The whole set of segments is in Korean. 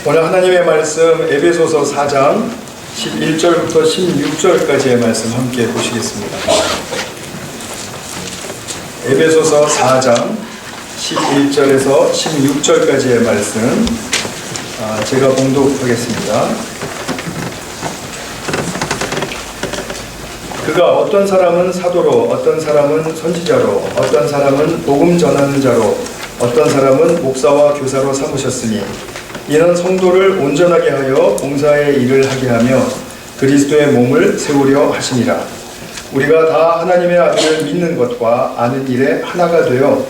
오늘 하나님의 말씀 에베소서 4장 11절부터 16절까지의 말씀 함께 보시겠습니다. 에베소서 4장 11절에서 16절까지의 말씀 제가 봉독하겠습니다. 그가 어떤 사람은 사도로, 어떤 사람은 선지자로, 어떤 사람은 복음 전하는 자로, 어떤 사람은 목사와 교사로 삼으셨으니 이는 성도를 온전하게 하여 봉사의 일을 하게 하며 그리스도의 몸을 세우려 하심이라. 우리가 다 하나님의 아들을 믿는 것과 아는 일에 하나가 되어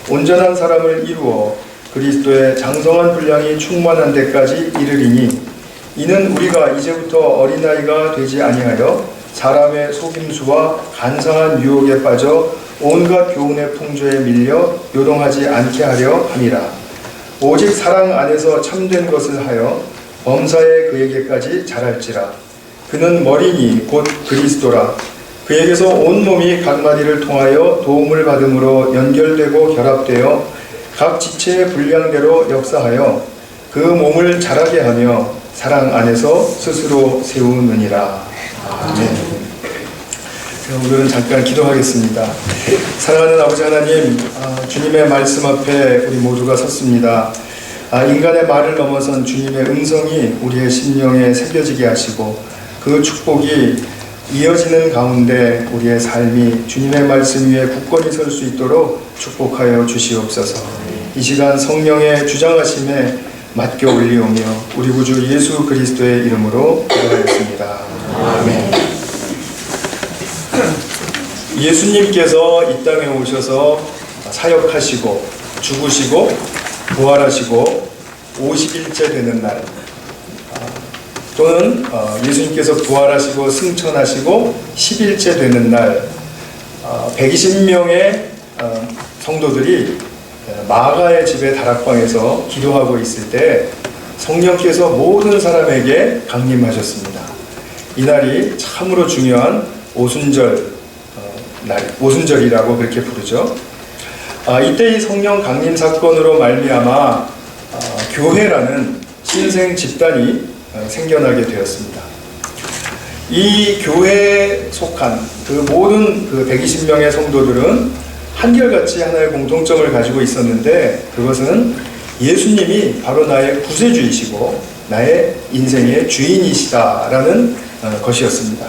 온전한 사람을 이루어 그리스도의 장성한 분량이 충만한 데까지 이르리니 이는 우리가 이제부터 어린아이가 되지 아니하여 사람의 속임수와 간사한 유혹에 빠져 온갖 교훈의 풍조에 밀려 요동하지 않게 하려 함이라. 오직 사랑 안에서 참된 것을 하여 범사에 그에게까지 자랄지라. 그는 머리니 곧 그리스도라. 그에게서 온몸이 각 마디를 통하여 도움을 받음으로 연결되고 결합되어 각 지체의 분량대로 역사하여 그 몸을 자라게 하며 사랑 안에서 스스로 세우느니라. 아멘. 오늘은 잠깐 기도하겠습니다. 사랑하는 아버지 하나님, 주님의 말씀 앞에 우리 모두가 섰습니다. 인간의 말을 넘어선 주님의 음성이 우리의 심령에 새겨지게 하시고 그 축복이 이어지는 가운데 우리의 삶이 주님의 말씀 위에 굳건히 설 수 있도록 축복하여 주시옵소서. 이 시간 성령의 주장하심에 맡겨 올리오며 우리 구주 예수 그리스도의 이름으로 기도하였습니다. 아멘. 예수님께서 이 땅에 오셔서 사역하시고 죽으시고 부활하시고 50일째 되는 날, 또는 예수님께서 부활하시고 승천하시고 10일째 되는 날, 120명의 성도들이 마가의 집의 다락방에서 기도하고 있을 때 성령께서 모든 사람에게 강림하셨습니다. 이 날이 참으로 중요한 오순절이라고 그렇게 부르죠. 이때 이 성령 강림 사건으로 말미암아 교회라는 신생 집단이 생겨나게 되었습니다. 이 교회에 속한 그 모든 그 120명의 성도들은 한결같이 하나의 공통점을 가지고 있었는데, 그것은 예수님이 바로 나의 구세주이시고 나의 인생의 주인이시다라는 것이었습니다.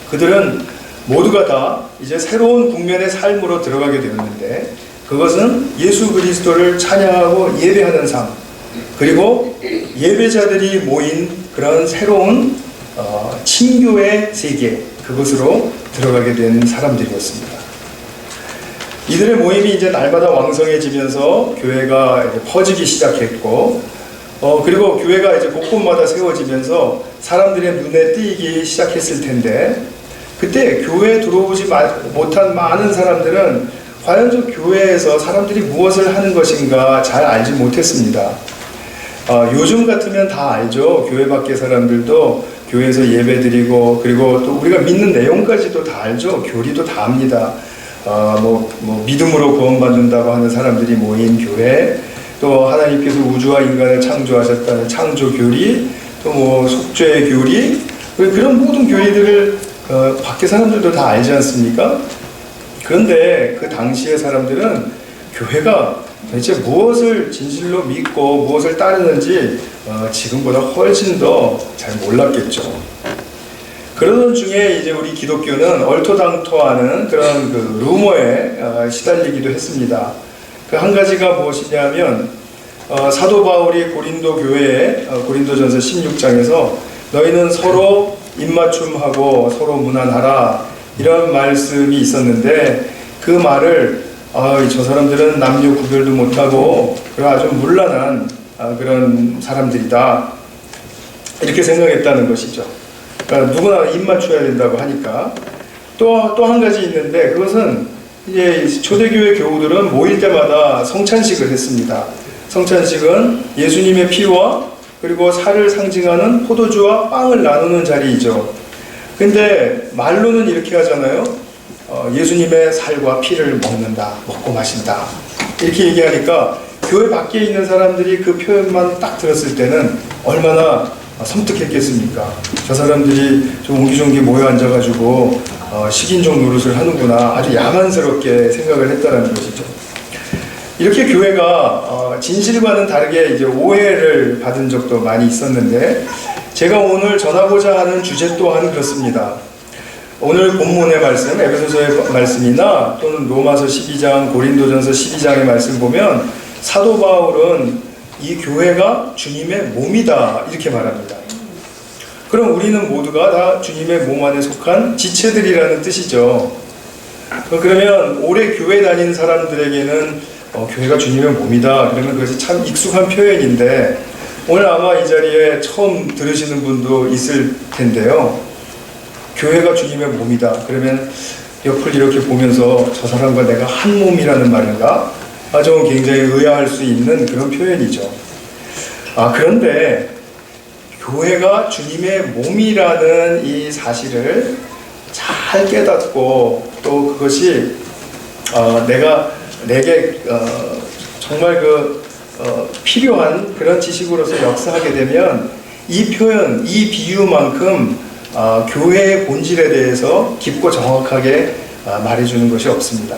그들은 모두가 다 이제 새로운 국면의 삶으로 들어가게 되었는데, 그것은 예수 그리스도를 찬양하고 예배하는 삶, 그리고 예배자들이 모인 그런 새로운 친교의 세계, 그것으로 들어가게 된 사람들이었습니다. 이들의 모임이 이제 날마다 왕성해지면서 교회가 이제 퍼지기 시작했고, 그리고 교회가 이제 곳곳마다 세워지면서 사람들의 눈에 띄기 시작했을 텐데, 그때 교회에 들어오지 못한 많은 사람들은 과연 저 교회에서 사람들이 무엇을 하는 것인가 잘 알지 못했습니다. 요즘 같으면 다 알죠. 교회 밖의 사람들도 교회에서 예배드리고, 그리고 또 우리가 믿는 내용까지도 다 알죠. 교리도 다 압니다. 믿음으로 구원받는다고 하는 사람들이 모인 교회, 또 하나님께서 우주와 인간을 창조하셨다는 창조 교리, 또 속죄의 교리, 그런 모든 교리들을 밖에 사람들도 다 알지 않습니까? 그런데 그 당시의 사람들은 교회가 도대체 무엇을 진실로 믿고 무엇을 따르는지 지금보다 훨씬 더 잘 몰랐겠죠. 그러던 중에 이제 우리 기독교는 얼토당토하는 그런 그 루머에 시달리기도 했습니다. 그 한 가지가 무엇이냐면 사도 바울이 고린도 교회에 고린도전서 16장에서 너희는 서로 입맞춤하고 서로 무난하라, 이런 말씀이 있었는데, 그 말을 저 사람들은 남녀 구별도 못하고 아주 문란한 그런 사람들이다, 이렇게 생각했다는 것이죠. 그러니까 누구나 입맞춰야 된다고 하니까. 또 한 가지 있는데, 그것은 이제 초대교회 교우들은 모일 때마다 성찬식을 했습니다. 성찬식은 예수님의 피와 그리고 살을 상징하는 포도주와 빵을 나누는 자리이죠. 근데 말로는 이렇게 하잖아요. 예수님의 살과 피를 먹는다, 먹고 마신다, 이렇게 얘기하니까 교회 밖에 있는 사람들이 그 표현만 딱 들었을 때는 얼마나 섬뜩했겠습니까? 저 사람들이 좀 옹기종기 모여 앉아가지고 식인종 노릇을 하는구나, 아주 야만스럽게 생각을 했다는 것이죠. 이렇게 교회가 진실과는 다르게 이제 오해를 받은 적도 많이 있었는데, 제가 오늘 전하고자 하는 주제 또한 그렇습니다. 오늘 본문의 말씀, 에베소서의 말씀이나 또는 로마서 12장, 고린도전서 12장의 말씀 보면 사도 바울은 이 교회가 주님의 몸이다 이렇게 말합니다. 그럼 우리는 모두가 다 주님의 몸 안에 속한 지체들이라는 뜻이죠. 그러면 오래 교회 다니는 사람들에게는 교회가 주님의 몸이다 그러면 그것이 참 익숙한 표현인데, 오늘 아마 이 자리에 처음 들으시는 분도 있을 텐데요. 교회가 주님의 몸이다 그러면 옆을 이렇게 보면서 저 사람과 내가 한 몸이라는 말인가? 좀 굉장히 의아할 수 있는 그런 표현이죠. 그런데 교회가 주님의 몸이라는 이 사실을 잘 깨닫고 또 그것이 내게 정말 필요한 그런 지식으로서 역사하게 되면 이 표현, 이 비유만큼 교회의 본질에 대해서 깊고 정확하게 말해주는 것이 없습니다.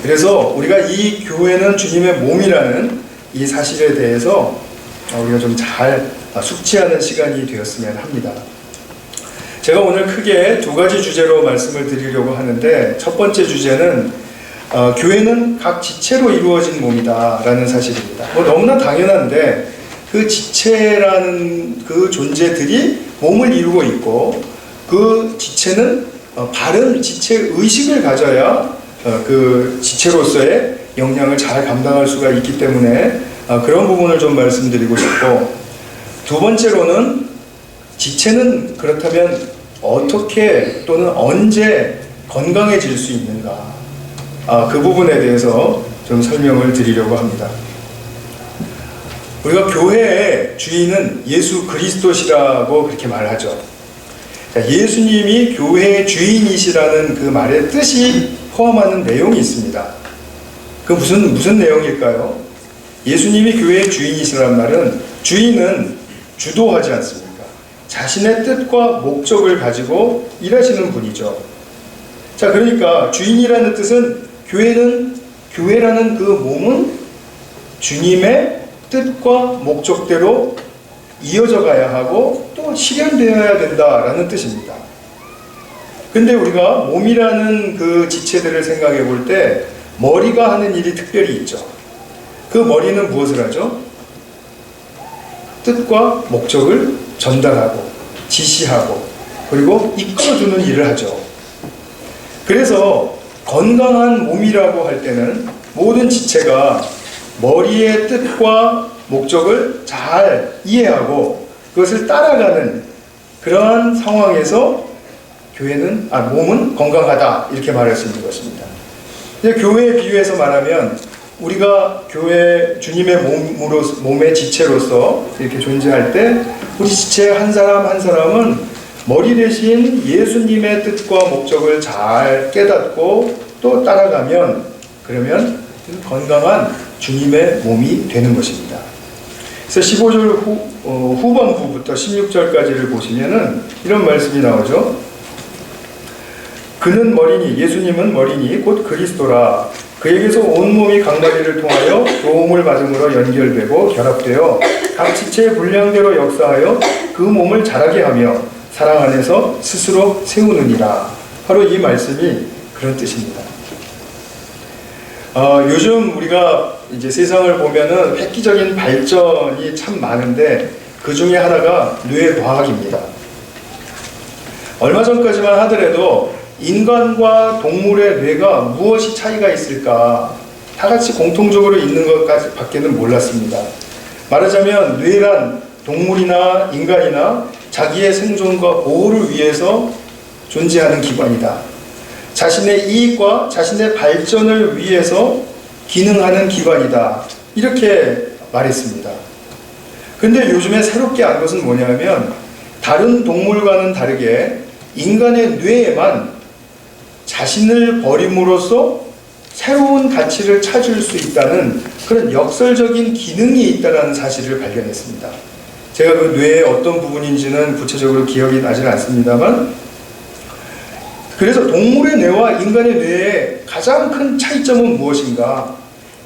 그래서 우리가 이 교회는 주님의 몸이라는 이 사실에 대해서 우리가 좀 잘 숙지하는 시간이 되었으면 합니다. 제가 오늘 크게 두 가지 주제로 말씀을 드리려고 하는데, 첫 번째 주제는 교회는 각 지체로 이루어진 몸이다 라는 사실입니다. 너무나 당연한데 그 지체라는 그 존재들이 몸을 이루고 있고, 그 지체는 바른 지체 의식을 가져야 그 지체로서의 역량을 잘 감당할 수가 있기 때문에 그런 부분을 좀 말씀드리고 싶고, 두 번째로는 지체는 그렇다면 어떻게 또는 언제 건강해질 수 있는가, 그 부분에 대해서 좀 설명을 드리려고 합니다. 우리가 교회의 주인은 예수 그리스도시라고 그렇게 말하죠. 예수님이 교회의 주인이시라는 그 말의 뜻이 포함하는 내용이 있습니다. 그 무슨 내용일까요? 예수님이 교회의 주인이시라는 말은, 주인은 주도하지 않습니까? 자신의 뜻과 목적을 가지고 일하시는 분이죠. 자, 그러니까 주인이라는 뜻은 교회라는 그 몸은 주님의 뜻과 목적대로 이어져 가야 하고 또 실현되어야 된다라는 뜻입니다. 근데 우리가 몸이라는 그 지체들을 생각해 볼 때 머리가 하는 일이 특별히 있죠. 그 머리는 무엇을 하죠? 뜻과 목적을 전달하고 지시하고 그리고 이끌어주는 일을 하죠. 그래서 건강한 몸이라고 할 때는 모든 지체가 머리의 뜻과 목적을 잘 이해하고 그것을 따라가는 그러한 상황에서 몸은 건강하다 이렇게 말할 수 있는 것입니다. 교회에 비유해서 말하면 우리가 교회 주님의 몸의 지체로서 이렇게 존재할 때 우리 지체 한 사람 한 사람은 머리 대신 예수님의 뜻과 목적을 잘 깨닫고 또 따라가면 그러면 건강한 주님의 몸이 되는 것입니다. 그래서 15절 후반부부터 16절까지를 보시면은 이런 말씀이 나오죠. 그는 머리니, 예수님은 머리니 곧 그리스도라. 그에게서 온몸이 각마디를 통하여 도움을 받음으로 연결되고 결합되어 각 지체의 분량대로 역사하여 그 몸을 자라게 하며 사랑 안에서 스스로 세우느니라. 바로 이 말씀이 그런 뜻입니다. 요즘 우리가 이제 세상을 보면은 획기적인 발전이 참 많은데 그 중에 하나가 뇌과학입니다. 얼마 전까지만 하더라도 인간과 동물의 뇌가 무엇이 차이가 있을까? 다 같이 공통적으로 있는 것까지밖에는 몰랐습니다. 말하자면 뇌란 동물이나 인간이나 자기의 생존과 보호를 위해서 존재하는 기관이다. 자신의 이익과 자신의 발전을 위해서 기능하는 기관이다. 이렇게 말했습니다. 근데 요즘에 새롭게 안 것은 뭐냐면 다른 동물과는 다르게 인간의 뇌에만 자신을 버림으로써 새로운 가치를 찾을 수 있다는 그런 역설적인 기능이 있다는 사실을 발견했습니다. 제가 그 뇌의 어떤 부분인지는 구체적으로 기억이 나질 않습니다만, 그래서 동물의 뇌와 인간의 뇌의 가장 큰 차이점은 무엇인가?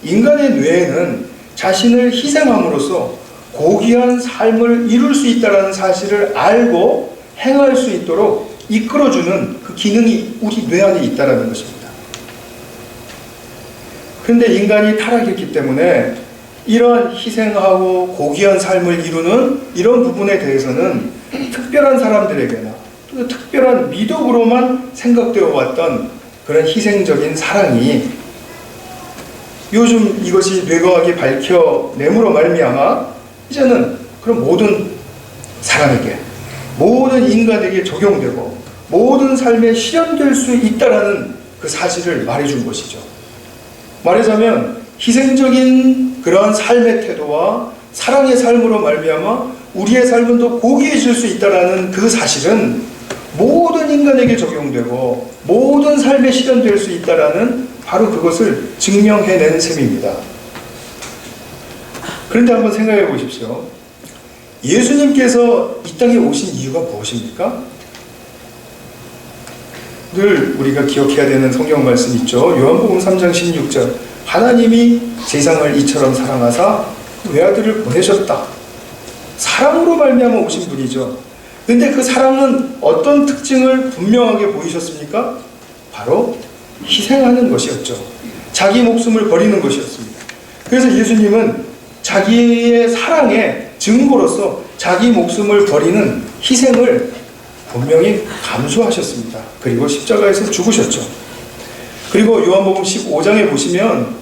인간의 뇌에는 자신을 희생함으로써 고귀한 삶을 이룰 수 있다는 사실을 알고 행할 수 있도록 이끌어주는 그 기능이 우리 뇌 안에 있다는 것입니다. 그런데 인간이 타락했기 때문에 이러한 희생하고 고귀한 삶을 이루는 이런 부분에 대해서는 특별한 사람들에게나 또 특별한 미덕으로만 생각되어 왔던 그런 희생적인 사랑이 요즘 이것이 뇌과학이 밝혀냄으로 말미암아 이제는 그런 모든 사람에게, 모든 인간에게 적용되고 모든 삶에 실현될 수 있다라는 그 사실을 말해준 것이죠. 말하자면 희생적인 그러한 삶의 태도와 사랑의 삶으로 말미암아 우리의 삶은 더 고귀해질 수 있다라는 그 사실은 모든 인간에게 적용되고 모든 삶에 실현될 수 있다라는 바로 그것을 증명해낸 셈입니다. 그런데 한번 생각해 보십시오. 예수님께서 이 땅에 오신 이유가 무엇입니까? 늘 우리가 기억해야 되는 성경 말씀 있죠. 요한복음 3장 16절 하나님이 세상을 이처럼 사랑하사 외아들을 보내셨다. 사랑으로 말미암아 오신 분이죠. 그런데 그 사랑은 어떤 특징을 분명하게 보이셨습니까? 바로 희생하는 것이었죠. 자기 목숨을 버리는 것이었습니다. 그래서 예수님은 자기의 사랑의 증거로서 자기 목숨을 버리는 희생을 분명히 감수하셨습니다. 그리고 십자가에서 죽으셨죠. 그리고 요한복음 15장에 보시면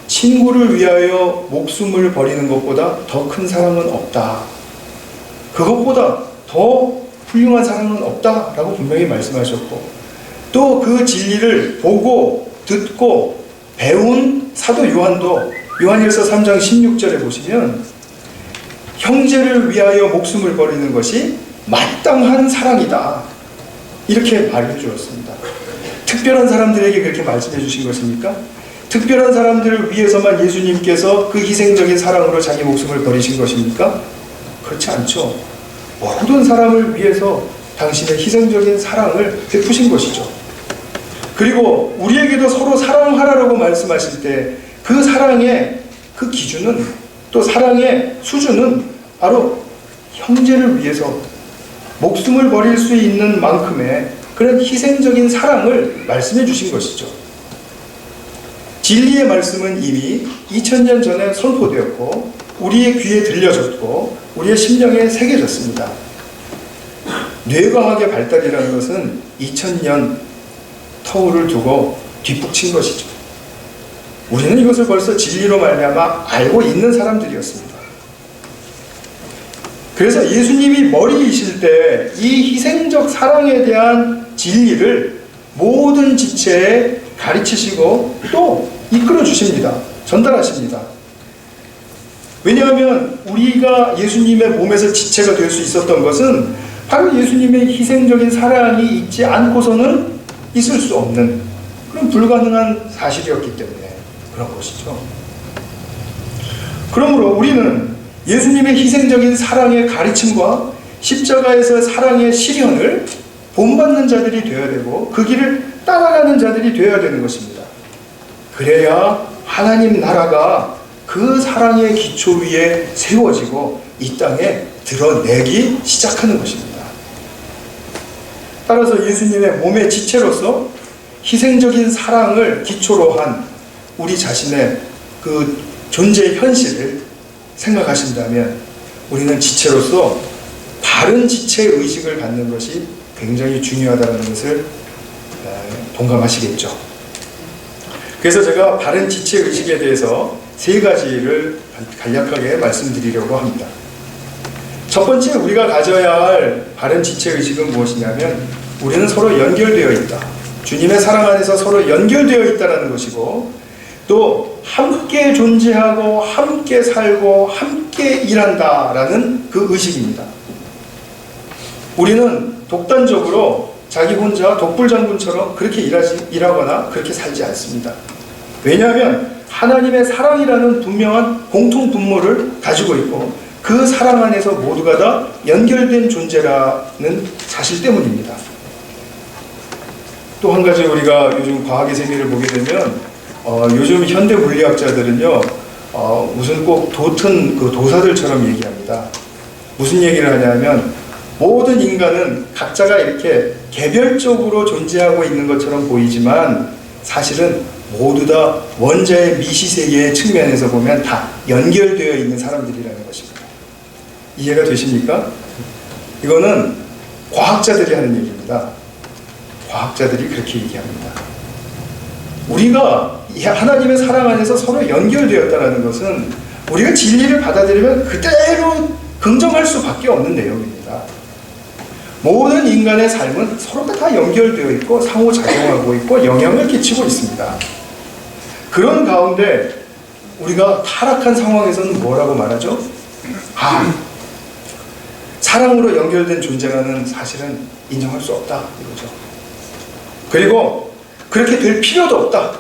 친구를 위하여 목숨을 버리는 것보다 더 큰 사랑은 없다. 그것보다 더 훌륭한 사랑은 없다라고 분명히 말씀하셨고, 또 그 진리를 보고 듣고 배운 사도 요한도 요한일서 3장 16절에 보시면 형제를 위하여 목숨을 버리는 것이 마땅한 사랑이다. 이렇게 말해 주었습니다. 특별한 사람들에게 그렇게 말씀해 주신 것입니까? 특별한 사람들을 위해서만 예수님께서 그 희생적인 사랑으로 자기 목숨을 버리신 것입니까? 그렇지 않죠. 모든 사람을 위해서 당신의 희생적인 사랑을 베푸신 것이죠. 그리고 우리에게도 서로 사랑하라고 말씀하실 때 그 사랑의 그 기준은, 또 사랑의 수준은 바로 형제를 위해서 목숨을 버릴 수 있는 만큼의 그런 희생적인 사랑을 말씀해 주신 것이죠. 진리의 말씀은 이미 2000년 전에 선포되었고 우리의 귀에 들려졌고 우리의 심령에 새겨졌습니다. 뇌과학의 발달이라는 것은 2000년 터울을 두고 뒷북친 것이죠. 우리는 이것을 벌써 진리로 말미암아 알고 있는 사람들이었습니다. 그래서 예수님이 머리이실 때 이 희생적 사랑에 대한 진리를 모든 지체에 가르치시고 또 이끌어 주십니다. 전달하십니다. 왜냐하면 우리가 예수님의 몸에서 지체가 될 수 있었던 것은 바로 예수님의 희생적인 사랑이 있지 않고서는 있을 수 없는 그런 불가능한 사실이었기 때문에 그런 것이죠. 그러므로 우리는 예수님의 희생적인 사랑의 가르침과 십자가에서 사랑의 실현을 본받는 자들이 되어야 되고 그 길을 따라가는 자들이 되어야 되는 것입니다. 그래야 하나님 나라가 그 사랑의 기초 위에 세워지고 이 땅에 드러내기 시작하는 것입니다. 따라서 예수님의 몸의 지체로서 희생적인 사랑을 기초로 한 우리 자신의 그 존재의 현실을 생각하신다면 우리는 지체로서 바른 지체의 의식을 갖는 것이 굉장히 중요하다는 것을 동감하시겠죠. 그래서 제가 바른 지체 의식에 대해서 세 가지를 간략하게 말씀드리려고 합니다. 첫 번째 우리가 가져야 할 바른 지체 의식은 무엇이냐면 우리는 서로 연결되어 있다. 주님의 사랑 안에서 서로 연결되어 있다는 것이고 또 함께 존재하고 함께 살고 함께 일한다라는 그 의식입니다. 우리는 독단적으로 자기 혼자 독불장군처럼 그렇게 일하거나 그렇게 살지 않습니다. 왜냐하면 하나님의 사랑이라는 분명한 공통 분모를 가지고 있고 그 사랑 안에서 모두가 다 연결된 존재라는 사실 때문입니다. 또 한 가지 우리가 요즘 과학의 세계를 보게 되면 요즘 현대 물리학자들은요 무슨 꼭 도튼 그 도사들처럼 얘기합니다. 무슨 얘기를 하냐면 모든 인간은 각자가 이렇게 개별적으로 존재하고 있는 것처럼 보이지만 사실은 모두 다 원자의 미시세계의 측면에서 보면 다 연결되어 있는 사람들이라는 것입니다. 이해가 되십니까? 이거는 과학자들이 하는 얘기입니다. 과학자들이 그렇게 얘기합니다. 우리가 하나님의 사랑 안에서 서로 연결되었다는 것은 우리가 진리를 받아들이면 그대로 긍정할 수밖에 없는 내용입니다. 모든 인간의 삶은 서로가 다 연결되어 있고 상호작용하고 있고 영향을 끼치고 있습니다. 그런 가운데 우리가 타락한 상황에서는 뭐라고 말하죠? 사랑으로 연결된 존재라는 사실은 인정할 수 없다 이거죠. 그리고 그렇게 될 필요도 없다.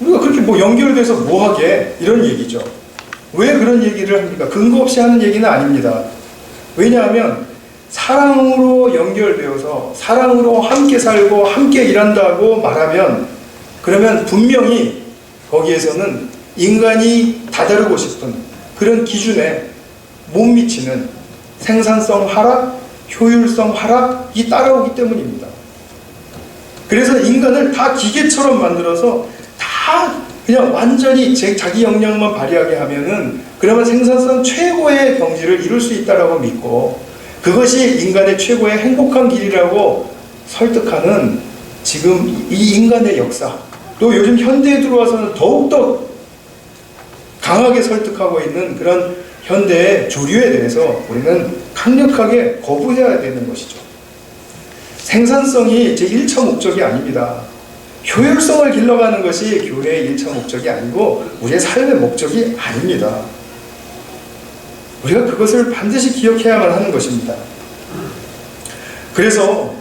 우리가 그렇게 연결돼서 뭐하게 이런 얘기죠. 왜 그런 얘기를 합니까? 근거 없이 하는 얘기는 아닙니다. 왜냐하면 사랑으로 연결되어서 사랑으로 함께 살고 함께 일한다고 말하면 그러면 분명히 거기에서는 인간이 다다르고 싶은 그런 기준에 못 미치는 생산성 하락, 효율성 하락이 따라오기 때문입니다. 그래서 인간을 다 기계처럼 만들어서 다 그냥 완전히 자기 역량만 발휘하게 하면은 그러면 생산성 최고의 경지를 이룰 수 있다라고 믿고 그것이 인간의 최고의 행복한 길이라고 설득하는 지금 이 인간의 역사, 또 요즘 현대에 들어와서는 더욱더 강하게 설득하고 있는 그런 현대의 조류에 대해서 우리는 강력하게 거부해야 되는 것이죠. 생산성이 제 1차 목적이 아닙니다. 효율성을 길러가는 것이 교회의 1차 목적이 아니고 우리의 삶의 목적이 아닙니다. 우리가 그것을 반드시 기억해야만 하는 것입니다. 그래서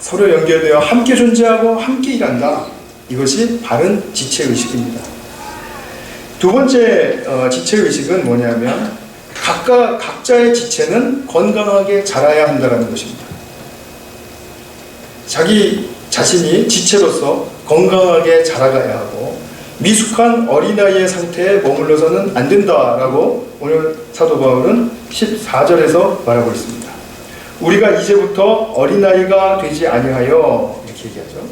서로 연결되어 함께 존재하고 함께 일한다. 이것이 바른 지체의식입니다. 두 번째 지체의식은 뭐냐면 각자의 지체는 건강하게 자라야 한다는 것입니다. 자기 자신이 지체로서 건강하게 자라가야 하고 미숙한 어린아이의 상태에 머물러서는 안 된다라고 오늘 사도 바울은 14절에서 말하고 있습니다. 우리가 이제부터 어린아이가 되지 아니하여 이렇게 얘기하죠.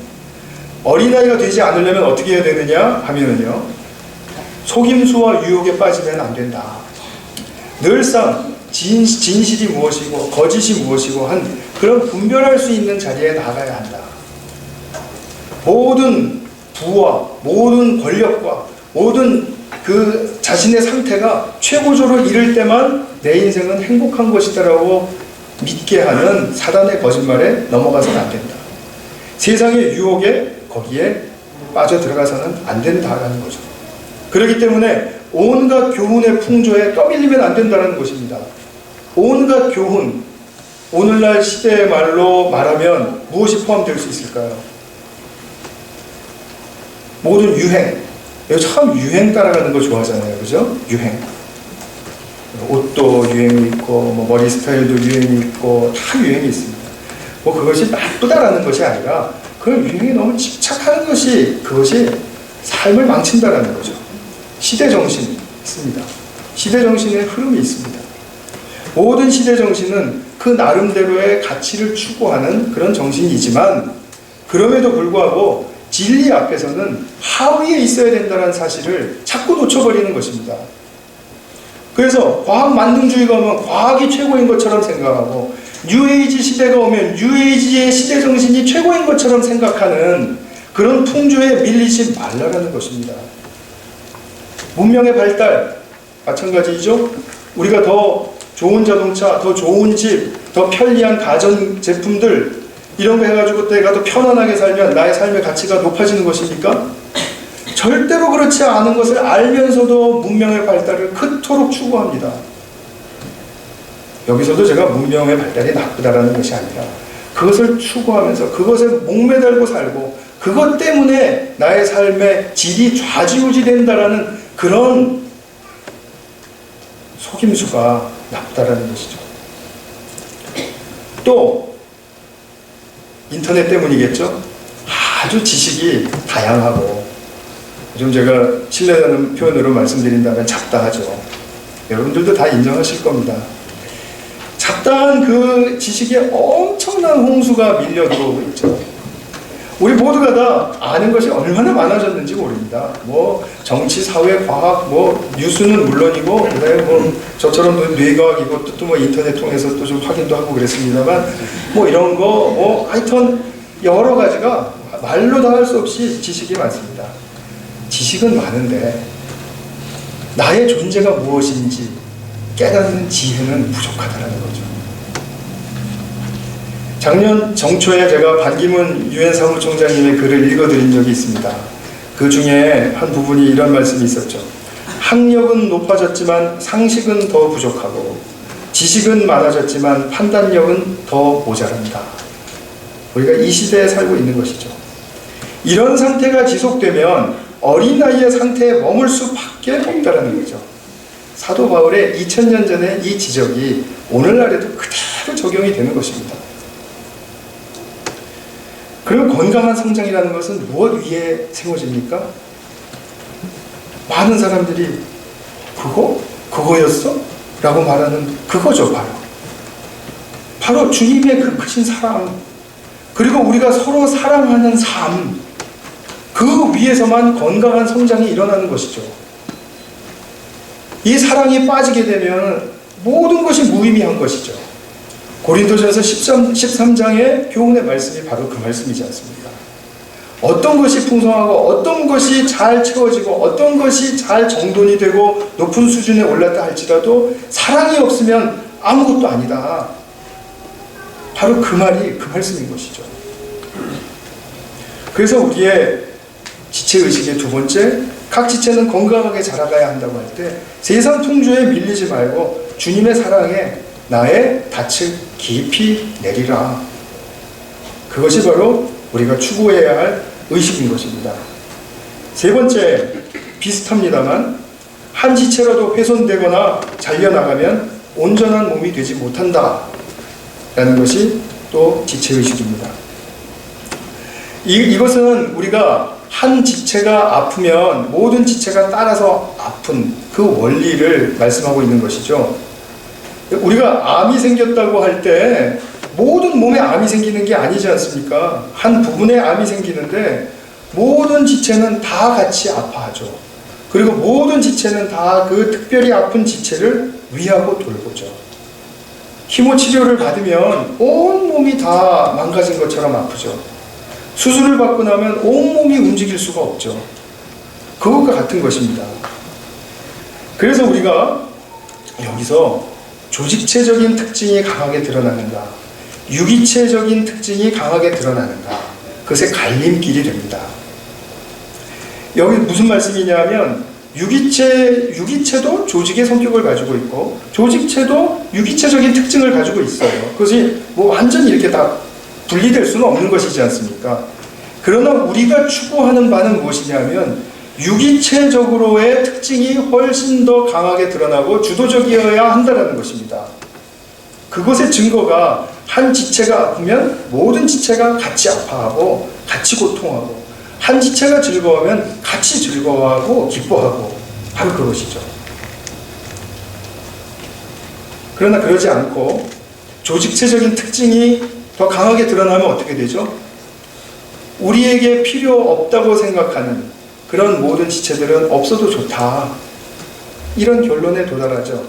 어린아이가 되지 않으려면 어떻게 해야 되느냐 하면은요, 속임수와 유혹에 빠지면 안 된다. 늘상 진실이 무엇이고 거짓이 무엇이고 한 그런 분별할 수 있는 자리에 나가야 한다. 모든 부와 모든 권력과 모든 그 자신의 상태가 최고조로 이를 때만 내 인생은 행복한 것이다라고 믿게 하는 사단의 거짓말에 넘어가서는 안 된다. 세상의 유혹에 거기에 빠져 들어가서는 안 된다라는 거죠. 그렇기 때문에 온갖 교훈의 풍조에 떠밀리면 안 된다는 것입니다. 온갖 교훈, 오늘날 시대의 말로 말하면 무엇이 포함될 수 있을까요? 모든 유행. 내가 참 유행 따라가는 거 좋아하잖아요. 그죠? 유행. 옷도 유행이 있고, 머리 스타일도 유행이 있고, 다 유행이 있습니다. 그것이 나쁘다라는 것이 아니라, 그 유행에 너무 집착하는 것이, 그것이 삶을 망친다라는 거죠. 시대정신이 있습니다. 시대정신의 흐름이 있습니다. 모든 시대정신은 그 나름대로의 가치를 추구하는 그런 정신이지만, 그럼에도 불구하고, 진리 앞에서는 하위에 있어야 된다는 사실을 자꾸 놓쳐버리는 것입니다. 그래서 과학 만능주의가 오면 과학이 최고인 것처럼 생각하고 뉴에이지 시대가 오면 뉴에이지의 시대정신이 최고인 것처럼 생각하는 그런 풍조에 밀리지 말라는 것입니다. 문명의 발달 마찬가지죠. 우리가 더 좋은 자동차, 더 좋은 집, 더 편리한 가전 제품들 이런 거 해가지고 내가 더 편안하게 살면 나의 삶의 가치가 높아지는 것입니까? 절대로 그렇지 않은 것을 알면서도 문명의 발달을 그토록 추구합니다. 여기서도 제가 문명의 발달이 나쁘다라는 것이 아니라 그것을 추구하면서 그것에 목매달고 살고 그것 때문에 나의 삶의 질이 좌지우지된다라는 그런 속임수가 나쁘다라는 것이죠. 또 인터넷 때문이겠죠. 아주 지식이 다양하고, 좀 제가 신뢰하는 표현으로 말씀드린다면 잡다하죠. 여러분들도 다 인정하실 겁니다. 잡다한 그 지식에 엄청난 홍수가 밀려 들어오고 있죠. 우리 모두가 다 아는 것이 얼마나 많아졌는지 모릅니다. 뭐 정치, 사회, 과학, 뭐 뉴스는 물론이고, 그다음에 뭐 저처럼 뇌과학 이것도 뭐 인터넷 통해서 또 좀 확인도 하고 그랬습니다만, 뭐 이런 거 뭐 하여튼 여러 가지가 말로 다 할 수 없이 지식이 많습니다. 지식은 많은데 나의 존재가 무엇인지 깨닫는 지혜는 부족하다는 거죠. 작년 정초에 제가 반기문 유엔 사무총장님의 글을 읽어드린 적이 있습니다. 그 중에 한 부분이 이런 말씀이 있었죠. 학력은 높아졌지만 상식은 더 부족하고, 지식은 많아졌지만 판단력은 더 모자란다. 우리가 이 시대에 살고 있는 것이죠. 이런 상태가 지속되면 어린아이의 상태에 머물 수밖에 없다는 거죠. 사도 바울의 2000년 전에 이 지적이 오늘날에도 그대로 적용이 되는 것입니다. 그리고 건강한 성장이라는 것은 무엇 위에 세워집니까? 많은 사람들이 그거였어? 라고 말하는 그거죠. 바로 주님의 그 크신 사랑, 그리고 우리가 서로 사랑하는 삶, 그 위에서만 건강한 성장이 일어나는 것이죠. 이 사랑이 빠지게 되면 모든 것이 무의미한 것이죠. 고린도전서 13장의 교훈의 말씀이 바로 그 말씀이지 않습니까? 어떤 것이 풍성하고, 어떤 것이 잘 채워지고, 어떤 것이 잘 정돈이 되고 높은 수준에 올랐다 할지라도 사랑이 없으면 아무것도 아니다. 바로 그 말이 그 말씀인 것이죠. 그래서 우리의 지체의식의 두 번째, 각 지체는 건강하게 자라가야 한다고 할 때 세상 풍조에 밀리지 말고 주님의 사랑에 나의 닻을 깊이 내리라. 그것이 바로 우리가 추구해야 할 의식인 것입니다. 세 번째, 비슷합니다만 한 지체라도 훼손되거나 잘려나가면 온전한 몸이 되지 못한다 라는 것이 또 지체의식입니다. 이것은 우리가 한 지체가 아프면 모든 지체가 따라서 아픈 그 원리를 말씀하고 있는 것이죠. 우리가 암이 생겼다고 할 때 모든 몸에 암이 생기는 게 아니지 않습니까? 한 부분에 암이 생기는데 모든 지체는 다 같이 아파하죠. 그리고 모든 지체는 다 그 특별히 아픈 지체를 위하고 돌보죠. 키모 치료를 받으면 온 몸이 다 망가진 것처럼 아프죠. 수술을 받고 나면 온몸이 움직일 수가 없죠. 그것과 같은 것입니다. 그래서 우리가 여기서 조직체적인 특징이 강하게 드러나는가, 유기체적인 특징이 강하게 드러나는가, 그것의 갈림길이 됩니다. 여기 무슨 말씀이냐면 유기체도 조직의 성격을 가지고 있고 조직체도 유기체적인 특징을 가지고 있어요. 그것이 뭐 완전히 이렇게 다 분리될 수는 없는 것이지 않습니까? 그러나 우리가 추구하는 바는 무엇이냐면 유기체적으로의 특징이 훨씬 더 강하게 드러나고 주도적이어야 한다는 것입니다. 그것의 증거가 한 지체가 아프면 모든 지체가 같이 아파하고 같이 고통하고, 한 지체가 즐거워하면 같이 즐거워하고 기뻐하고, 바로 그것이죠. 그러나 그러지 않고 조직체적인 특징이 더 강하게 드러나면 어떻게 되죠? 우리에게 필요 없다고 생각하는 그런 모든 지체들은 없어도 좋다, 이런 결론에 도달하죠.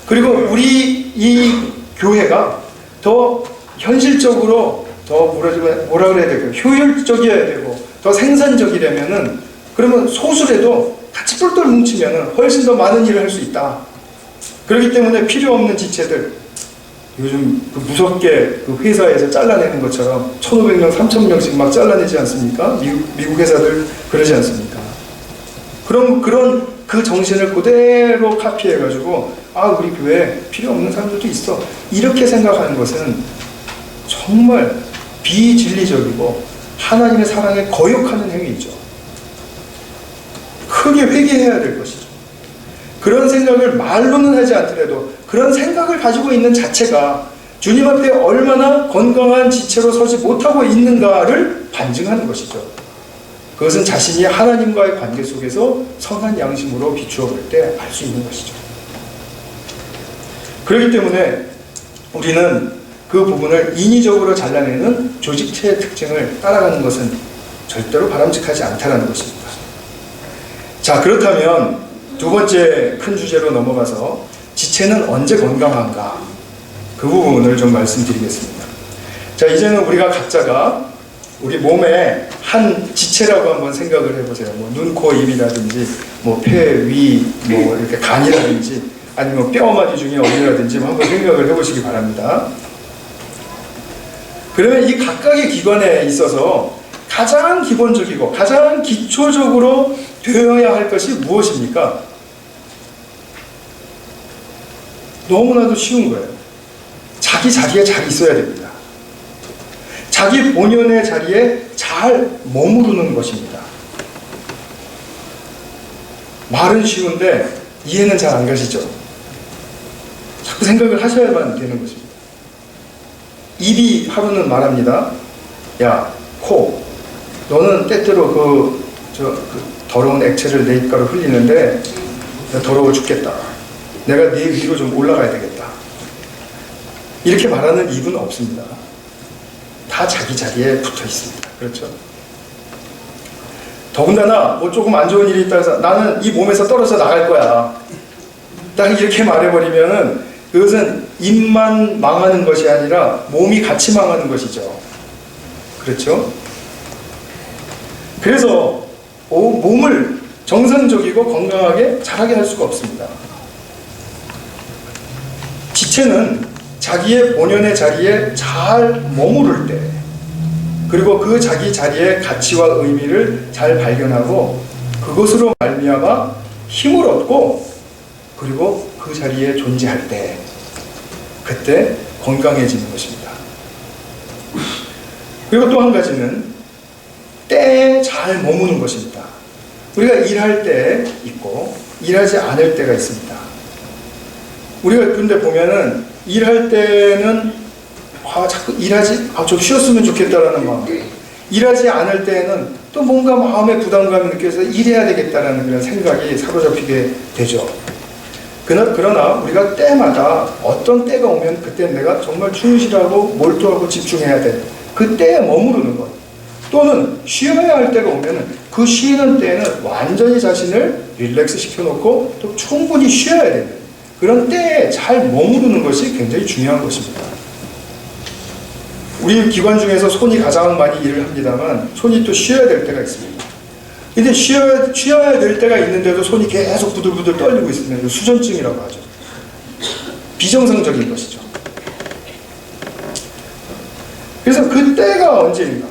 그리고 우리 이 교회가 더 현실적으로 더 뭐라 그래야 될까요? 효율적이어야 되고 더 생산적이려면은, 그러면 소수라도 같이 똘똘 뭉치면은 훨씬 더 많은 일을 할 수 있다. 그렇기 때문에 필요 없는 지체들, 요즘 그 무섭게 그 회사에서 잘라내는 것처럼 1,500명, 3,000명씩 막 잘라내지 않습니까? 미국 회사들 그러지 않습니까? 그런 그 정신을 그대로 카피해가지고, 아, 우리 교회에 필요 없는 사람들도 있어, 이렇게 생각하는 것은 정말 비진리적이고 하나님의 사랑에 거역하는 행위이죠. 크게 회개해야 될 것이죠. 그런 생각을 말로는 하지 않더라도 그런 생각을 가지고 있는 자체가 주님 앞에 얼마나 건강한 지체로 서지 못하고 있는가를 반증하는 것이죠. 그것은 자신이 하나님과의 관계 속에서 선한 양심으로 비추어 볼 때 알 수 있는 것이죠. 그렇기 때문에 우리는 그 부분을 인위적으로 잘라내는 조직체의 특징을 따라가는 것은 절대로 바람직하지 않다는 것입니다. 자, 그렇다면 두 번째 큰 주제로 넘어가서 지체는 언제 건강한가? 그 부분을 좀 말씀드리겠습니다. 자, 이제는 우리가 각자가 우리 몸의 한 지체라고 한번 생각을 해보세요. 뭐 눈, 코, 입이라든지, 뭐 폐, 위, 뭐 이렇게 간이라든지, 아니면 뼈마디 중에 어디라든지 한번 생각을 해보시기 바랍니다. 그러면 이 각각의 기관에 있어서 가장 기본적이고 가장 기초적으로 되어야 할 것이 무엇입니까? 너무나도 쉬운 거예요. 자기 자리에 잘 있어야 됩니다. 자기 본연의 자리에 잘 머무르는 것입니다. 말은 쉬운데 이해는 잘 안 가시죠? 자꾸 생각을 하셔야만 되는 것입니다. 입이 하루는 말합니다. 야, 코, 너는 때때로 그 더러운 액체를 내 입가로 흘리는데 더러워 죽겠다. 내가 네 위로 좀 올라가야 되겠다. 이렇게 말하는 입은 없습니다. 다 자기 자리에 붙어 있습니다. 그렇죠? 더군다나 뭐 조금 안 좋은 일이 있다 해서 나는 이 몸에서 떨어져 나갈 거야. 딱 이렇게 말해버리면은 그것은 입만 망하는 것이 아니라 몸이 같이 망하는 것이죠. 그렇죠? 그래서 몸을 정상적이고 건강하게 자라게 할 수가 없습니다. 지체는 자기의 본연의 자리에 잘 머무를 때, 그리고 그 자기 자리의 가치와 의미를 잘 발견하고 그것으로 말미암아 힘을 얻고, 그리고 그 자리에 존재할 때, 그때 건강해지는 것입니다. 그리고 또 한 가지는 때에 잘 머무는 것입니다. 우리가 일할 때 있고 일하지 않을 때가 있습니다. 우리가 근데 보면은 일할 때는 자꾸 좀 쉬었으면 좋겠다라는 마음, 일하지 않을 때는 또 뭔가 마음의 부담감이 느껴서 일해야 되겠다라는 그런 생각이 사로잡히게 되죠. 그러나 우리가 때마다 어떤 때가 오면 그때 내가 정말 충실하고 몰두하고 집중해야 돼. 그 때에 머무르는 것. 또는 쉬어야 할 때가 오면 그 쉬는 때에는 완전히 자신을 릴렉스 시켜놓고 또 충분히 쉬어야 되는 그런 때에 잘 머무르는 것이 굉장히 중요한 것입니다. 우리 기관 중에서 손이 가장 많이 일을 합니다만 손이 또 쉬어야 될 때가 있습니다. 근데 쉬어야 될 때가 있는데도 손이 계속 부들부들 떨리고 있으면 수전증이라고 하죠. 비정상적인 것이죠. 그래서 그 때가 언제인가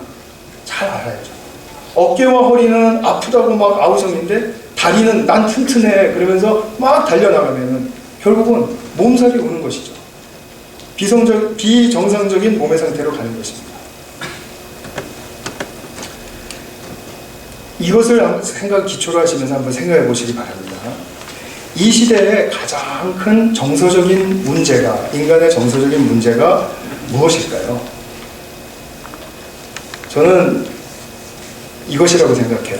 잘 알아야죠. 어깨와 허리는 아프다고 막 아우성인데 다리는 난 튼튼해 그러면서 막 달려나가면은 결국은 몸살이 오는 것이죠. 비정상적인 몸의 상태로 가는 것입니다. 이것을 기초로 하시면서 한번 생각해 보시기 바랍니다. 이 시대의 가장 큰 정서적인 문제가, 인간의 정서적인 문제가 무엇일까요? 저는 이것이라고 생각해요.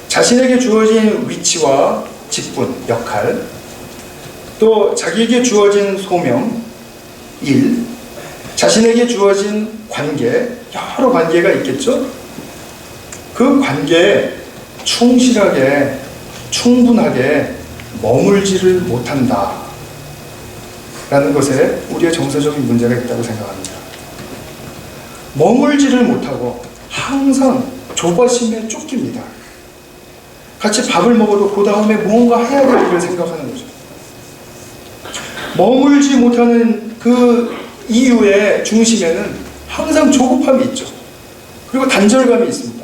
자신에게 주어진 위치와 직분, 역할, 또 자기에게 주어진 소명, 일, 자신에게 주어진 관계, 여러 관계가 있겠죠? 그 관계에 충실하게, 충분하게 머물지를 못한다 라는 것에 우리의 정서적인 문제가 있다고 생각합니다. 머물지를 못하고 항상 조바심에 쫓깁니다. 같이 밥을 먹어도 그 다음에 무언가 해야 될 일을 생각하는 거죠. 머물지 못하는 그 이유의 중심에는 항상 조급함이 있죠. 그리고 단절감이 있습니다.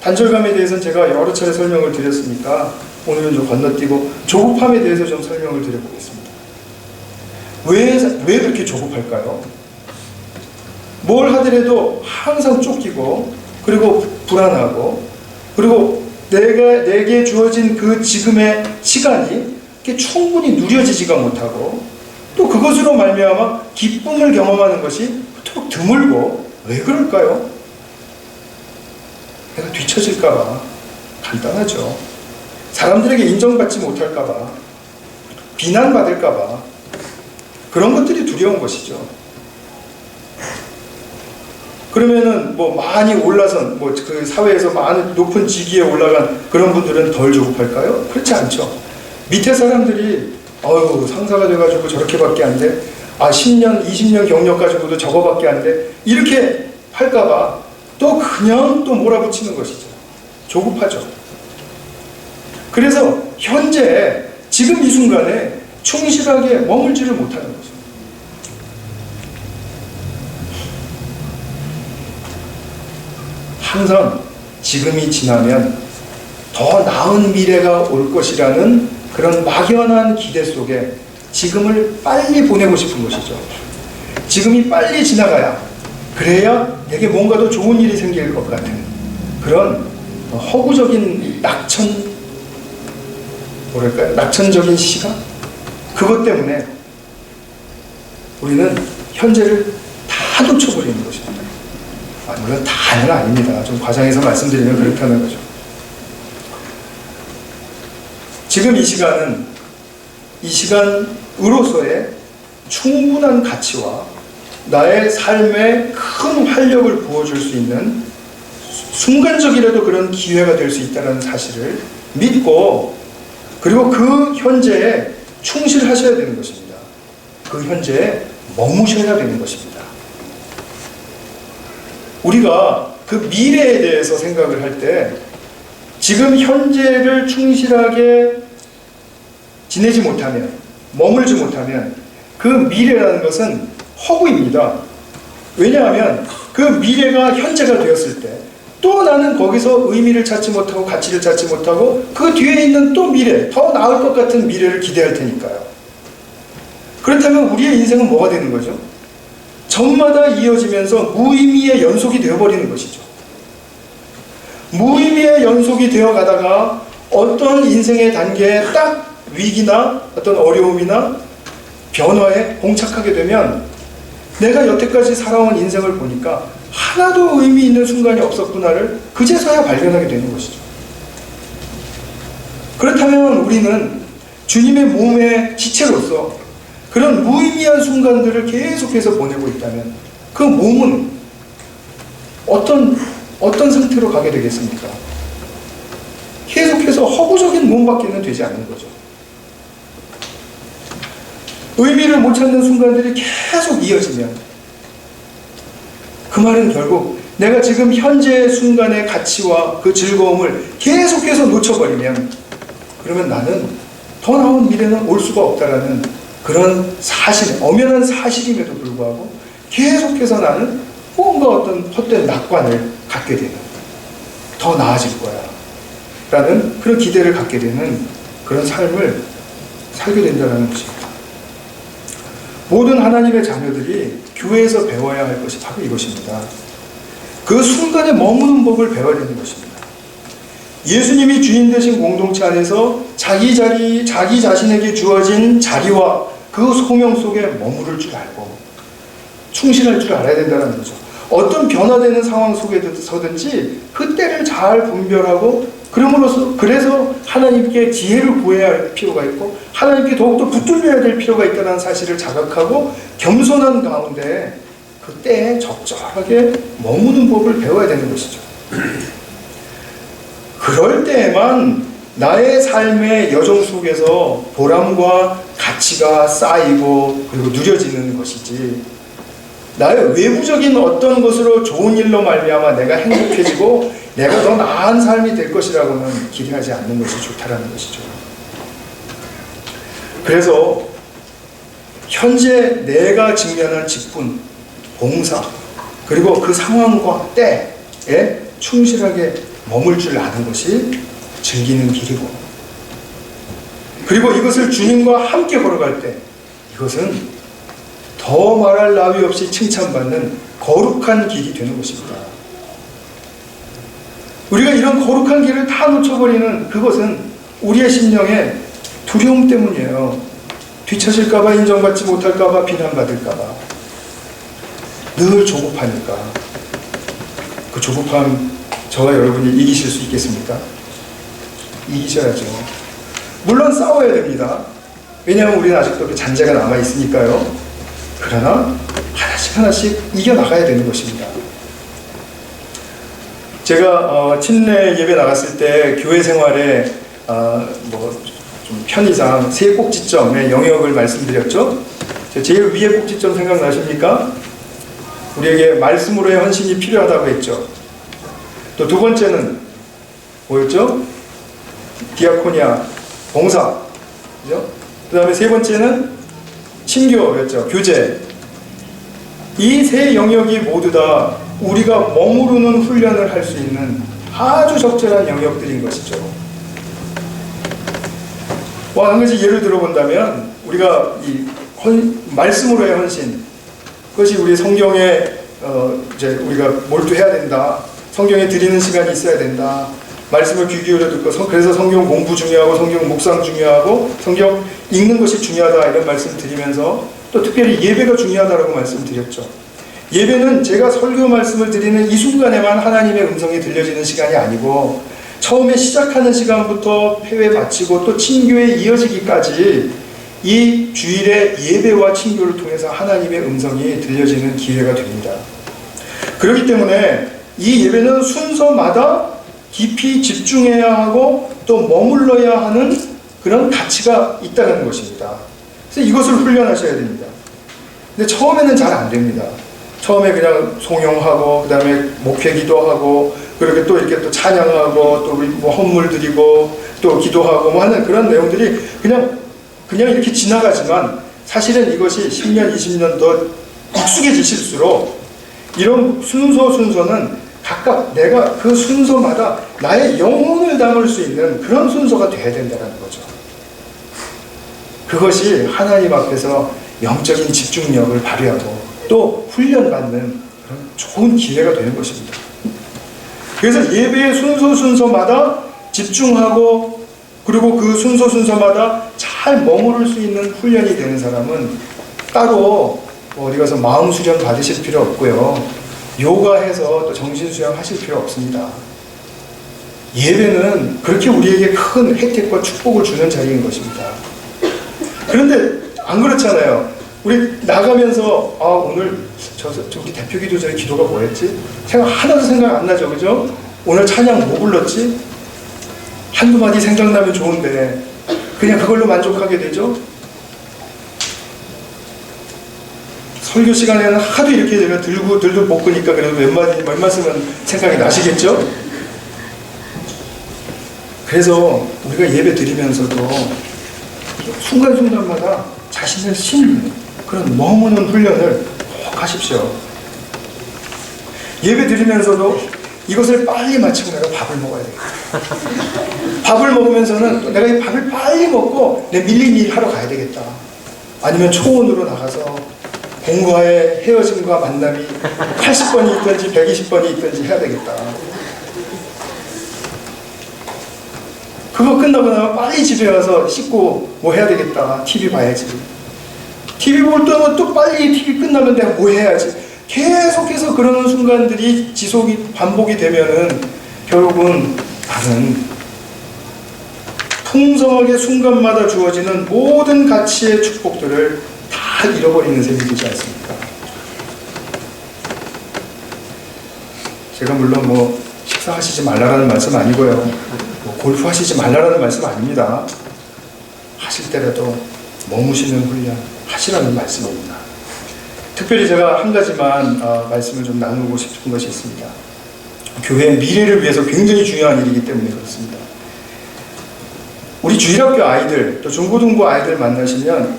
단절감에 대해서는 제가 여러 차례 설명을 드렸으니까 오늘은 좀 건너뛰고 조급함에 대해서 좀 설명을 드려보겠습니다. 왜 그렇게 조급할까요? 뭘 하더라도 항상 쫓기고, 그리고 불안하고, 그리고 내게 주어진 그 지금의 시간이 이렇게 충분히 누려지지가 못하고, 또 그것으로 말미암아 기쁨을 경험하는 것이 그토록 드물고, 왜 그럴까요? 내가 뒤처질까봐, 간단하죠. 사람들에게 인정받지 못할까봐, 비난받을까봐, 그런 것들이 두려운 것이죠. 그러면은 뭐 많이 올라선, 뭐 그 사회에서 많은 높은 직위에 올라간 그런 분들은 덜 조급할까요? 그렇지 않죠. 밑에 사람들이 상사가 돼가지고 저렇게밖에 안 돼, 10년 20년 경력 가지고도 저거밖에 안 돼, 이렇게 할까봐 또 그냥 또 몰아붙이는 것이죠. 조급하죠. 그래서 현재 지금 이 순간에 충실하게 머물지를 못하는 거죠. 항상 지금이 지나면 더 나은 미래가 올 것이라는 그런 막연한 기대 속에 지금을 빨리 보내고 싶은 것이죠. 지금이 빨리 지나가야, 그래야 내게 뭔가 더 좋은 일이 생길 것 같은 그런 허구적인 낙천적인 시각? 그것 때문에 우리는 현재를 다 놓쳐버리는 것입니다. 물론 다는 아닙니다. 좀 과장해서 말씀드리면 그렇다는 거죠. 지금 이 시간은 이 시간으로서의 충분한 가치와 나의 삶에 큰 활력을 부어줄 수 있는 순간적이라도 그런 기회가 될 수 있다는 사실을 믿고, 그리고 그 현재에 충실하셔야 되는 것입니다. 그 현재에 머무셔야 되는 것입니다. 우리가 그 미래에 대해서 생각을 할 때 지금 현재를 충실하게 지내지 못하면, 머물지 못하면 그 미래라는 것은 허구입니다. 왜냐하면 그 미래가 현재가 되었을 때 또 나는 거기서 의미를 찾지 못하고 가치를 찾지 못하고 그 뒤에 있는 또 미래, 더 나을 것 같은 미래를 기대할 테니까요. 그렇다면 우리의 인생은 뭐가 되는 거죠? 전마다 이어지면서 무의미의 연속이 되어버리는 것이죠. 무의미의 연속이 되어가다가 어떤 인생의 단계에 딱 위기나 어떤 어려움이나 변화에 봉착하게 되면 내가 여태까지 살아온 인생을 보니까 하나도 의미 있는 순간이 없었구나를 그제서야 발견하게 되는 것이죠. 그렇다면 우리는 주님의 몸의 지체로서 그런 무의미한 순간들을 계속해서 보내고 있다면 그 몸은 어떤 상태로 가게 되겠습니까? 계속해서 허구적인 몸밖에는 되지 않는 거죠. 의미를 못 찾는 순간들이 계속 이어지면 그 말은 결국 내가 지금 현재의 순간의 가치와 그 즐거움을 계속해서 놓쳐버리면, 그러면 나는 더 나은 미래는 올 수가 없다라는 그런 사실, 엄연한 사실임에도 불구하고 계속해서 나는 뭔가 어떤 헛된 낙관을 갖게 되는, 더 나아질 거야 라는 그런 기대를 갖게 되는 그런 삶을 살게 된다는 것입니다. 모든 하나님의 자녀들이 교회에서 배워야 할 것이 바로 이것입니다. 그 순간에 머무는 법을 배워야 되는 것입니다. 예수님이 주인 되신 공동체 안에서 자기 자신에게 주어진 자리와 그 소명 속에 머무를 줄 알고 충실할 줄 알아야 된다는 거죠. 어떤 변화되는 상황 속에서든지 그 때를 잘 분별하고, 그래서 하나님께 지혜를 구해야 할 필요가 있고 하나님께 더욱더 붙들려야 될 필요가 있다는 사실을 자각하고 겸손한 가운데 그 때에 적절하게 머무는 법을 배워야 되는 것이죠. 그럴 때에만 나의 삶의 여정 속에서 보람과 가치가 쌓이고 그리고 누려지는 것이지, 나의 외부적인 어떤 것으로 좋은 일로 말미암아 내가 행복해지고 내가 더 나은 삶이 될 것이라고는 기대하지 않는 것이 좋다라는 것이죠. 그래서 현재 내가 직면한 직분, 봉사, 그리고 그 상황과 때에 충실하게 머물 줄 아는 것이 즐기는 길이고, 그리고 이것을 주님과 함께 걸어갈 때 이것은 더 말할 나위 없이 칭찬받는 거룩한 길이 되는 것입니다. 우리가 이런 거룩한 길을 다 놓쳐버리는 그것은 우리의 심령의 두려움 때문이에요. 뒤처질까봐, 인정받지 못할까봐, 비난받을까봐. 늘 조급하니까. 그 조급함 저와 여러분이 이기실 수 있겠습니까? 이기셔야죠. 물론 싸워야 됩니다. 왜냐하면 우리는 아직도 그 잔재가 남아있으니까요. 그러나 하나씩 하나씩 이겨나가야 되는 것입니다. 제가 침례 예배 나갔을 때 교회 생활에 좀 편의상 세 꼭지점의 영역을 말씀드렸죠. 제일 위에 꼭지점 생각나십니까? 우리에게 말씀으로의 헌신이 필요하다고 했죠. 또 두 번째는 뭐였죠? 디아코니아, 봉사. 그죠? 그 다음에 세 번째는 친교였죠. 교제. 이 세 영역이 모두 다 우리가 머무르는 훈련을 할 수 있는 아주 적절한 영역들인 것이죠. 한 가지 예를 들어본다면 우리가 이 말씀으로의 헌신, 그것이 우리 성경에 이제 우리가 몰두해야 된다. 성경에 드리는 시간이 있어야 된다. 말씀을 귀 기울여 듣고 그래서 성경 공부 중요하고 성경 묵상 중요하고 성경 읽는 것이 중요하다 이런 말씀 드리면서 또 특별히 예배가 중요하다라고 말씀드렸죠. 예배는 제가 설교 말씀을 드리는 이 순간에만 하나님의 음성이 들려지는 시간이 아니고 처음에 시작하는 시간부터 폐회 마치고 또 친교에 이어지기까지 이 주일의 예배와 친교를 통해서 하나님의 음성이 들려지는 기회가 됩니다. 그렇기 때문에 이 예배는 순서마다 깊이 집중해야 하고 또 머물러야 하는 그런 가치가 있다는 것입니다. 그래서 이것을 훈련하셔야 됩니다. 근데 처음에는 잘 안 됩니다. 처음에 그냥 송영하고 그 다음에 목회 기도하고 그렇게 또 이렇게 또 찬양하고 또 뭐 헌물 드리고 또 기도하고 뭐 하는 그런 내용들이 그냥 이렇게 지나가지만 사실은 이것이 10년, 20년 더 익숙해지실수록 이런 순서는 각각 내가 그 순서마다 나의 영혼을 담을 수 있는 그런 순서가 돼야 된다는 거죠. 그것이 하나님 앞에서 영적인 집중력을 발휘하고 또 훈련받는 그런 좋은 기회가 되는 것입니다. 그래서 예배의 순서마다 집중하고 그리고 그 순서마다 잘 머무를 수 있는 훈련이 되는 사람은 따로 어디 가서 마음 수련 받으실 필요 없고요. 요가해서 또 정신 수양 하실 필요 없습니다. 예배는 그렇게 우리에게 큰 혜택과 축복을 주는 자리인 것입니다. 그런데 안 그렇잖아요. 우리 나가면서 오늘 우리 대표 기도자의 기도가 뭐였지? 하나도 생각 안 나죠, 그죠? 오늘 찬양 뭐 불렀지? 한두 마디 생각나면 좋은데 그냥 그걸로 만족하게 되죠? 설교 시간에는 하도 이렇게 제가 들도 볶으니까 그래도 몇 말씀은 생각이 나시겠죠? 그래서 우리가 예배 드리면서도 순간순간마다 자신을 심는 그런 머무는 훈련을 꼭 하십시오. 예배 드리면서도 이것을 빨리 마치고 내가 밥을 먹어야 되겠다. 밥을 먹으면서는 내가 이 밥을 빨리 먹고 내 밀린 일 하러 가야 되겠다. 아니면 초원으로 나가서 공과의 헤어짐과 만남이 80번이 있든지 120번이 있든지 해야 되겠다. 그거 끝나고 나면 빨리 집에 와서 씻고 뭐 해야 되겠다. TV 봐야지. TV 볼 때는 또 빨리 TV 끝나면 내가 뭐 해야지. 계속해서 그러는 순간들이 반복이 되면은 결국은 나는 풍성하게 순간마다 주어지는 모든 가치의 축복들을 다 잃어버리는 셈이 되지 않습니까? 제가 물론 뭐 식사하시지 말라라는 말씀 아니고요. 뭐 골프 하시지 말라라는 말씀 아닙니다. 하실 때라도 머무시는 훈련 하시라는 말씀입니다. 특별히 제가 한 가지만 말씀을 좀 나누고 싶은 것이 있습니다. 교회의 미래를 위해서 굉장히 중요한 일이기 때문에 그렇습니다. 우리 주일학교 아이들 또 중고등부 아이들 만나시면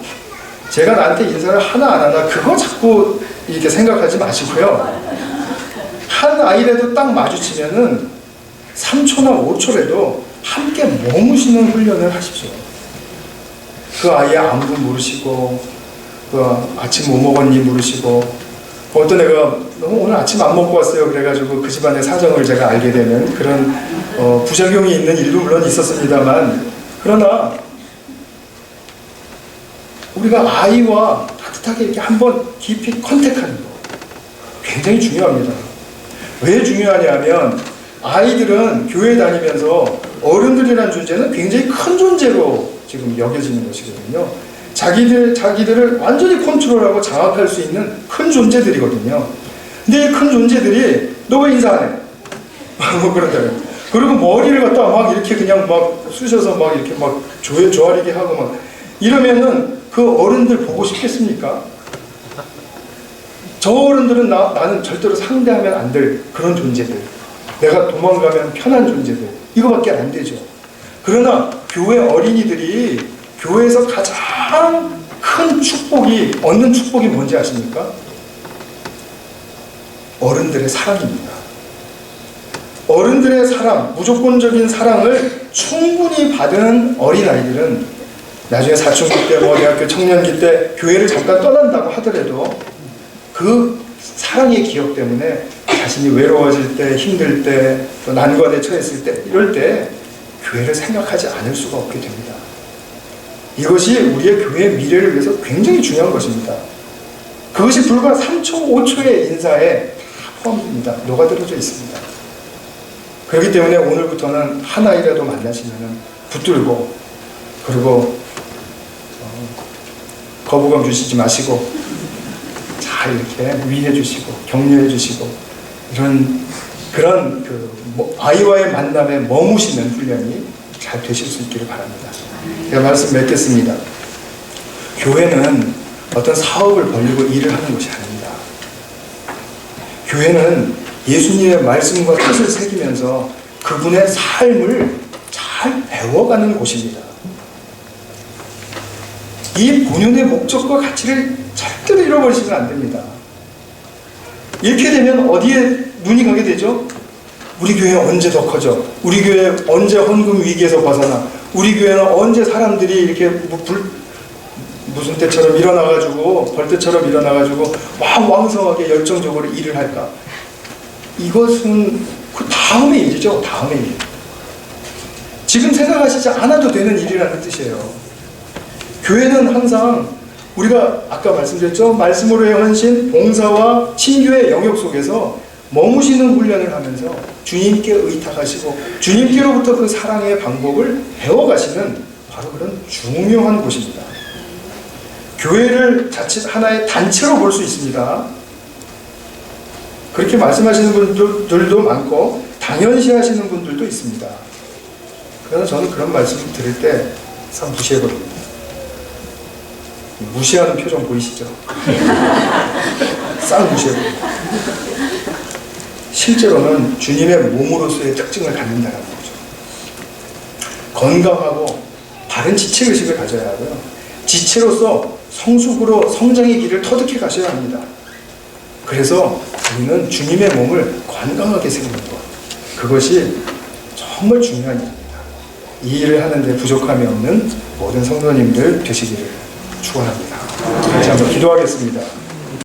제가 나한테 인사를 하나 안 하나 그거 자꾸 이렇게 생각하지 마시고요. 한 아이라도 딱 마주치면은 3초나 5초라도 함께 머무시는 훈련을 하십시오. 그 아이의 안부 물으시고 그 아침 뭐 먹었니 물으시고 어떤 애가 너무 오늘 아침 안 먹고 왔어요. 그래가지고 그 집안의 사정을 제가 알게 되는 그런 부작용이 있는 일도 물론 있었습니다만, 그러나 우리가 아이와 따뜻하게 이렇게 한번 깊이 컨택하는 거 굉장히 중요합니다. 왜 중요하냐면 아이들은 교회 다니면서 어른들이라는 존재는 굉장히 큰 존재로 지금 여겨지는 것이거든요. 자기들을 완전히 컨트롤하고 장악할 수 있는 큰 존재들이거든요. 근데 이 큰 존재들이 너 왜 인사 안 해? 뭐 그런다고요. 그리고 머리를 갖다 막 이렇게 그냥 막 쑤셔서 막 이렇게 막 조아리게 하고 막 이러면은 그 어른들 보고 싶겠습니까? 저 어른들은 나는 절대로 상대하면 안 될 그런 존재들, 내가 도망가면 편한 존재들, 이거밖에 안 되죠. 그러나 교회 어린이들이 교회에서 가장 큰 축복이, 얻는 축복이 뭔지 아십니까? 어른들의 사랑입니다. 어른들의 사랑, 무조건적인 사랑을 충분히 받은 어린아이들은 나중에 사춘기 때, 대학교 청년기 때 교회를 잠깐 떠난다고 하더라도 그 사랑의 기억 때문에 자신이 외로워질 때, 힘들 때, 또 난관에 처했을 때, 이럴 때 교회를 생각하지 않을 수가 없게 됩니다. 이것이 우리의 교회의 미래를 위해서 굉장히 중요한 것입니다. 그것이 불과 3초, 5초의 인사에 포함됩니다. 녹아들어져 있습니다. 그렇기 때문에 오늘부터는 한 아이라도 만나시면 붙들고, 그리고 거부감 주시지 마시고 잘 이렇게 위해 주시고 격려해 주시고, 그런 아이와의 만남에 머무시는 훈련이 잘 되실 수 있기를 바랍니다. 제가 말씀 맺겠습니다. 교회는 어떤 사업을 벌리고 일을 하는 것이 아닙니다. 교회는 예수님의 말씀과 뜻을 새기면서 그분의 삶을 잘 배워가는 곳입니다. 이 본연의 목적과 가치를 절대로 잃어버리시면 안 됩니다. 이렇게 되면 어디에 눈이 가게 되죠? 우리 교회 언제 더 커져? 우리 교회 언제 헌금 위기에서 벗어나? 우리 교회는 언제 사람들이 이렇게 무슨 때처럼 일어나가지고, 벌떼처럼 일어나가지고 막 왕성하게 열정적으로 일을 할까? 이것은 그 다음의 일이죠. 다음의 일. 지금 생각하시지 않아도 되는 일이라는 뜻이에요. 교회는 항상 우리가 아까 말씀드렸죠. 말씀으로의 헌신, 봉사와 친교의 영역 속에서 머무시는 훈련을 하면서 주님께 의탁하시고 주님께로부터 그 사랑의 방법을 배워가시는 바로 그런 중요한 곳입니다. 교회를 자칫 하나의 단체로 볼 수 있습니다. 그렇게 말씀하시는 분들도 많고 당연시 하시는 분들도 있습니다. 그래서 저는 그런 말씀을 들을 때 참 무시해버립니다. 무시하는 표정 보이시죠? 싹 무시해버립니다. 실제로는 주님의 몸으로서의 특징을 갖는다는 거죠. 건강하고 바른 지체의식을 가져야 하고요. 지체로서 성숙으로 성장의 길을 터득해 가셔야 합니다. 그래서 우리는 주님의 몸을 건강하게 세우는 것, 그것이 정말 중요한 일입니다. 이 일을 하는데 부족함이 없는 모든 성도님들 되시기를 축원합니다. 같이 한번 기도하겠습니다.